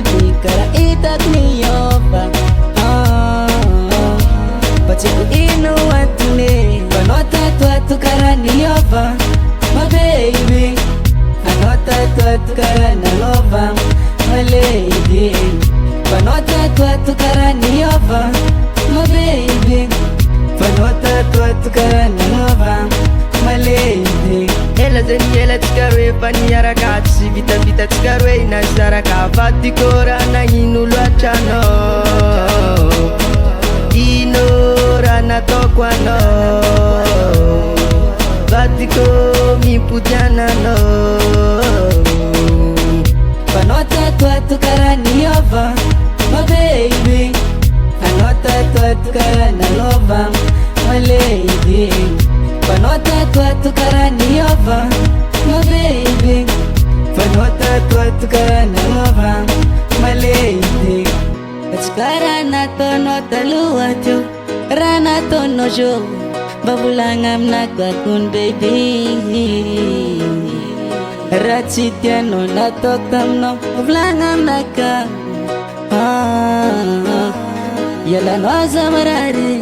baby kara itak niyoba Pachiku inu watune Vanota tuatu kara niyoba My baby Vanota tuatu kara nalova My lady Vanota tuatu kara niyoba My baby Vanota tuatu kara nalova My lady Ela zeni ela tsikaroe paniarakatsy vitavita tsikaroe nazaraka vatikora na ino loatrano ino raha nataoko anao vatiko mipody ananao Vanao tatoato karaha niova My baby Vanao tatoato karaha nalova My lady Vanao tatoato karaha niova My baby Vanao tatoato karaha nalova My lady Karaha nataonao taloha teo raha nataonao zao mba volagna aminako akony baby raha tsy tianao nataoko taminao volagna aminaka ialanao aza marary